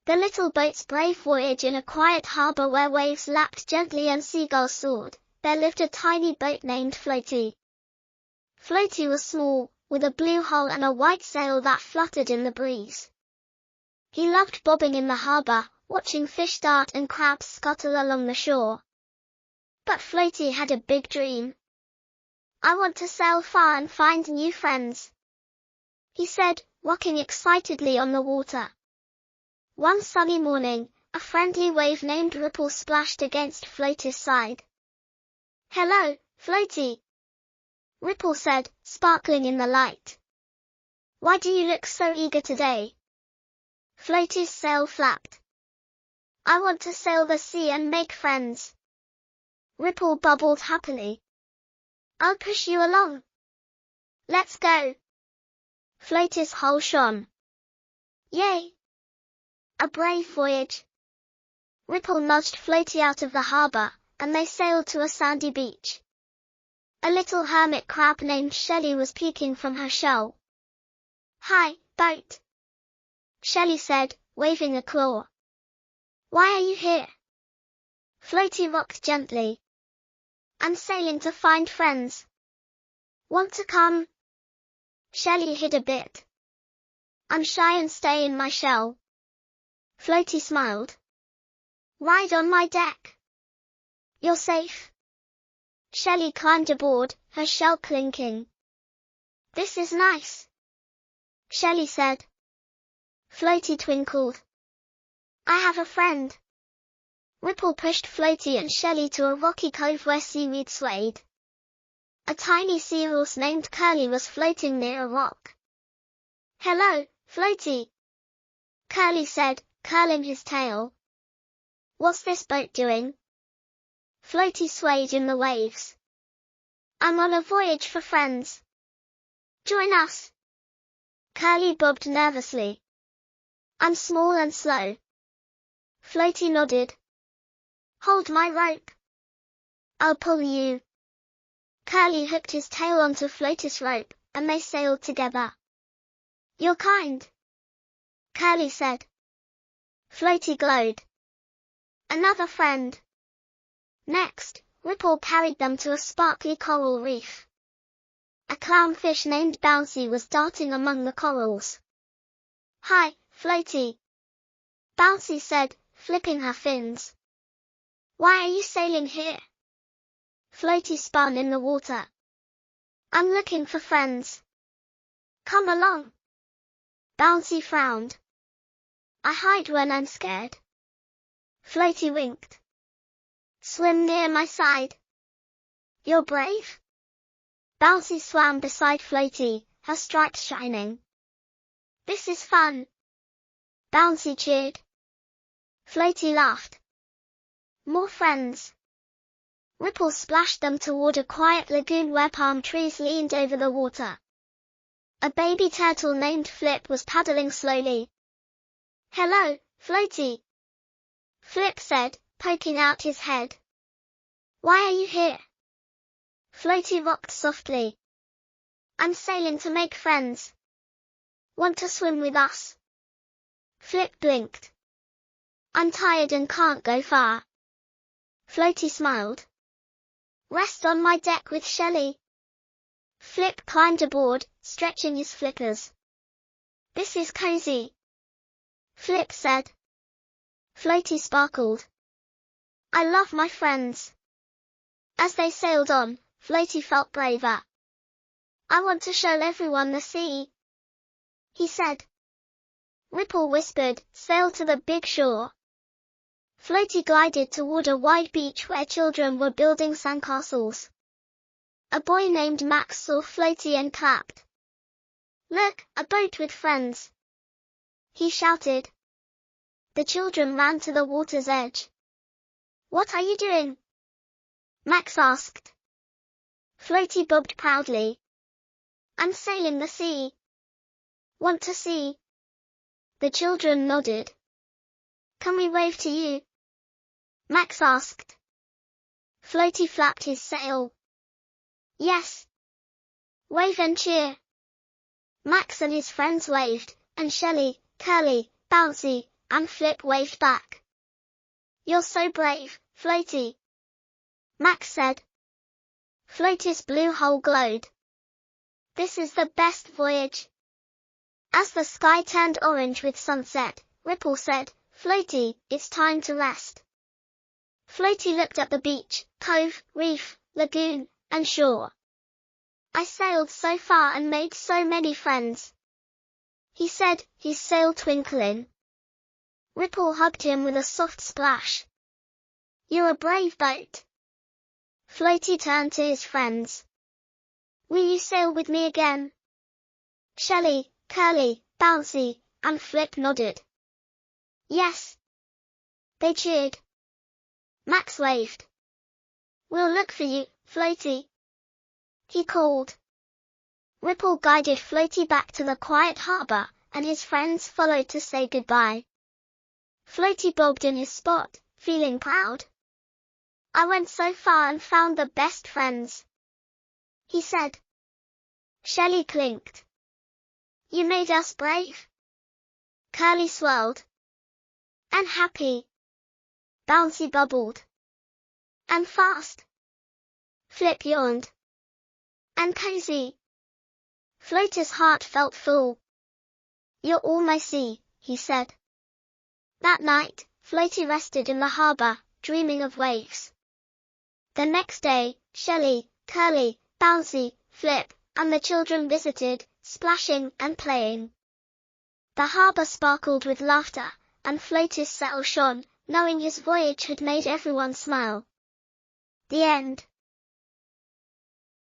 The little boat's brave voyage in a quiet harbor where waves lapped gently and seagulls soared, there lived a tiny boat named Floaty. Floaty was small, with a blue hull and a white sail that fluttered in the breeze. He loved bobbing in the harbor, watching fish dart and crabs scuttle along the shore. But Floaty had a big dream. "I want to sail far and find new friends," he said, rocking excitedly on the water. One sunny morning, a friendly wave named Ripple splashed against Floaty's side. "Hello, Floaty," Ripple said, sparkling in the light. "Why do you look so eager today?" Floaty's sail flapped. "I want to sail the sea and make friends," Ripple bubbled happily. "I'll push you along. Let's go." Floaty's hull shone. "Yay! A brave voyage." Ripple nudged Floaty out of the harbor, and they sailed to a sandy beach. A little hermit crab named Shelly was peeking from her shell. "Hi, boat," Shelly said, waving a claw. "Why are you here?" Floaty rocked gently. "I'm sailing to find friends. Want to come?" Shelly hid a bit. "I'm shy and stay in my shell." Floaty smiled. "Ride on my deck. You're safe." Shelly climbed aboard, her shell clinking. "This is nice," Shelly said. Floaty twinkled. "I have a friend." Ripple pushed Floaty and Shelly to a rocky cove where seaweed swayed. A tiny seahorse named Curly was floating near a rock. "Hello, Floaty," Curly said, curling his tail. "What's this boat doing?" Floaty swayed in the waves. "I'm on a voyage for friends. Join us." Curly bobbed nervously. "I'm small and slow." Floaty nodded. "Hold my rope. I'll pull you." Curly hooked his tail onto Floaty's rope, and they sailed together. "You're kind," Curly said. Floaty glowed. "Another friend." Next, Ripple carried them to a sparkly coral reef. A clownfish named Bouncy was darting among the corals. "Hi, Floaty," Bouncy said, flipping her fins. "Why are you sailing here?" Floaty spun in the water. "I'm looking for friends." "Come along." Bouncy frowned. "I hide when I'm scared." Floaty winked. "Swim near my side." "You're brave?" Bouncy swam beside Floaty, her stripes shining. "This is fun." Bouncy cheered. Floaty laughed. "More friends." Ripple splashed them toward a quiet lagoon where palm trees leaned over the water. A baby turtle named Flip was paddling slowly. "Hello, Floaty," Flip said, poking out his head. "Why are you here?" Floaty rocked softly. "I'm sailing to make friends. Want to swim with us?" Flip blinked. "I'm tired and can't go far." Floaty smiled. "Rest on my deck with Shelly." Flip climbed aboard, stretching his flippers. "This is cozy," Flip said. Floaty sparkled. "I love my friends." As they sailed on, Floaty felt braver. "I want to show everyone the sea," he said. Ripple whispered, "Sail to the big shore." Floaty glided toward a wide beach where children were building sandcastles. A boy named Max saw Floaty and clapped. "Look, a boat with friends," he shouted. The children ran to the water's edge. "What are you doing?" Max asked. Floaty bobbed proudly. "I'm sailing the sea." "Want to see?" The children nodded. "Can we wave to you?" Max asked. Floaty flapped his sail. "Yes. Wave and cheer." Max and his friends waved, and Shelly, Curly, Bouncy, and Flip waved back. "You're so brave, Floaty," Max said. Floaty's blue hole glowed. "This is the best voyage." As the sky turned orange with sunset, Ripple said, "Floaty, it's time to rest." Floaty looked at the beach, cove, reef, lagoon, and shore. "I sailed so far and made so many friends," he said, his sail twinkling. Ripple hugged him with a soft splash. "You're a brave boat." Floaty turned to his friends. "Will you sail with me again?" Shelly, Curly, Bouncy, and Flip nodded. "Yes." They cheered. Max waved. "We'll look for you, Floaty," he called. Ripple guided Floaty back to the quiet harbor, and his friends followed to say goodbye. Floaty bobbed in his spot, feeling proud. "I went so far and found the best friends," he said. Shelly clinked. "You made us brave." Curly swirled. "And happy." Bouncy bubbled. "And fast." Flip yawned. "And cozy." Floaty's heart felt full. "You're all my sea," he said. That night, Floaty rested in the harbor, dreaming of waves. The next day, Shelly, Curly, Bouncy, Flip, and the children visited, splashing and playing. The harbor sparkled with laughter, and Floaty's sail shone, knowing his voyage had made everyone smile. The end.